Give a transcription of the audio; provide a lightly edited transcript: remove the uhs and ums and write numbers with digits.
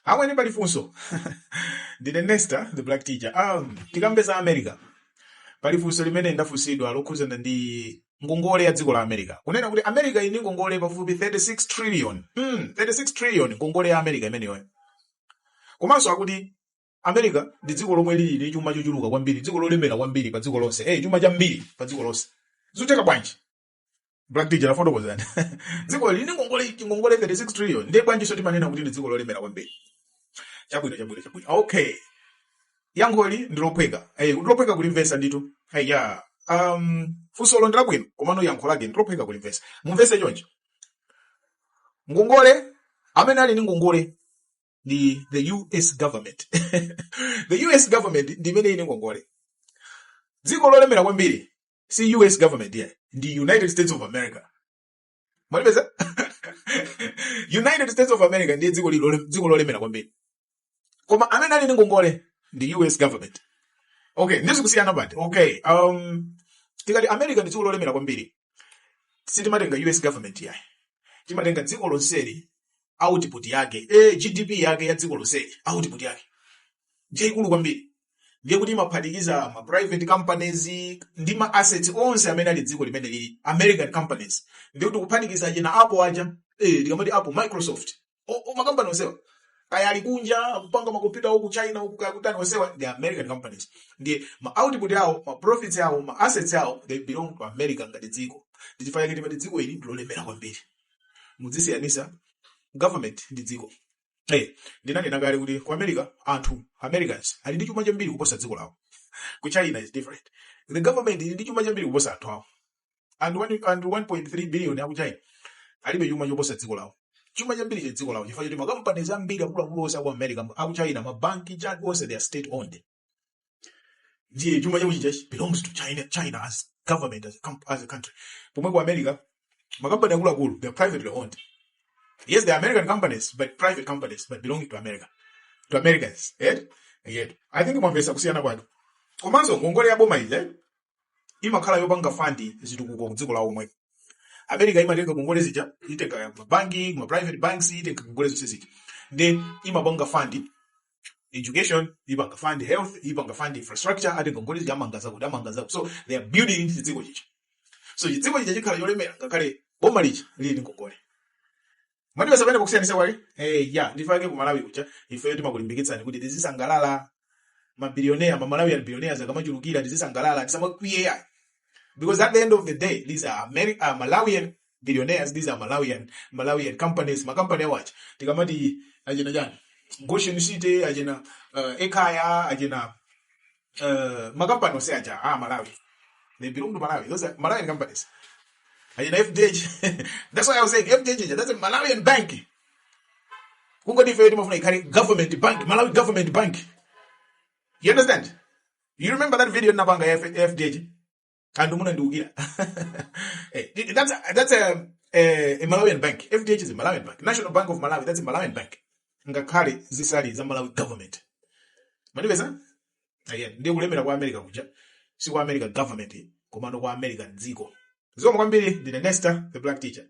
Amweni pali funso. Ndine Nesta, the black teacher. Tikambeza America. Pali funso limene ndafunsidwa lokhuzana ndi ngongole ya dziko la America. Kunena kuti America ili ngongole pafupi 36 trillion. 36 trillion ngongole ya America imeneyo. Komanso akuti America ndi dziko lomwe lili ndi chuma chochuluka kwambiri, dziko lolemera kwambiri pa dziko lonse. Chuma chambiri pa dziko lonse. Zuteka bwanji? Black teacher afotokozana. Dziko lili ndi ngongole 36 trillion. Ndiye bwanji so timanena kuti ndi dziko lolemera kwambiri. Chabwino. Okay. Yankho ndi lophweka. Lophweka kulimvesa ndithu. Funso londera bwino, komano yankho lake ndi lophweka kulimvesa. Mumvese choncho. Ngongole amene ali ndi ngongole the US government. The US government ndi imene ili ngongole. Dziko lolemera kwambiri si US government ndi United States of America. Mwalipeza? United States of America ndi dziko lolemera kwambiri. Koma amene ali ndi ngongole ndi US government. Okay, ndizikusiyana bati. Okay, tikati America ndi dziko lolemera kwambiri. Sitimatenga US government yayi. Timatenga dziko lonseli output yake, GDP yake ya dziko lonseli, output yake. Ndiye ikulu kwambiri. Ndiye kuti imaphatikiza ma private companies ndi ma assets onse amene ali dziko limene lili American companies. Ndiye kuti kuphatikiza ajena Apple aja, tikamati Apple, Microsoft. Makampani onsewa. Kaya alikunja kupanga makompyuta huku China huku kakutani onsewa the American companies. Ndiye ma output yao, ma profits yao, ma assets yao they belong to America ngati dziko. Ndichifanya kuti dziko ili lolemera kwambiri. Muzisiyanisa government ndi dziko. Ndinanena kale kuti ku America Americans ali ndi chuma chambiri kuposa dziko lawo. Ku China is different. The government ili ndi chuma chambiri kuposa anthu awo. And 1.3 billion ya ku China alibe chuma choposa dziko lawo. Chuma chambiri cha dziko lawo chifukwa kuti makampani ambiri akulu onse ku America aku China mabanki chani onse they are state owned. Ndiye chuma chawo belongs to China as government as a country. Pomwe ku America makampani akulu they are privately owned. Yes, they are American companies, but private companies, but belonging to America. To Americans. Yet. I think mwamvesa kusiyana kwanu. Komanso ngongole ya boma ile imakhala yopanga fandi zitukuko dziko la omwe. America imatenga ngongole zija, itenga mabanki, ma private banks, itenga ngongole zonse zija. Then imapanga fandi education, imapanga fandi health, imapanga fandi infrastructure, ate ngongole zija amangaza. So they are building dziko chichi. So dziko chichi chikhala yolemera ngakale boma lichi lili ngongole. Mwadi wasabene kukusiyanisa wale? Ndifake ku Malawi kucha. Ife timakulimbikitsani kuti tizisangalala mabilionea, Malawian billionaires akamachulukira tizisangalala tisamakwiye. Because at the end of the day, these are Malawian billionaires, these are Malawian companies, makampani awachi. Tikamati ajena jani. Goshen City, ajena Ekaya, ajena makampani ose aja, Malawi. They belong to Malawi. Those are Malawian companies. FDH. That's why I was saying FDH, that's a Malawian bank. Who got the government bank, Malawi government bank? You understand? You remember that video Nabanga FDH? That's a Malawian bank. FDH is a Malawian bank. National Bank of Malawi, that's a Malawian bank. Ngakari zisali za Malawi government. Manibesa? Ndiye kulemera kwa America kuja. Si kwa America government, komando kwa America nziko. Zo mwambiri, ndine Nesta, the black teacher.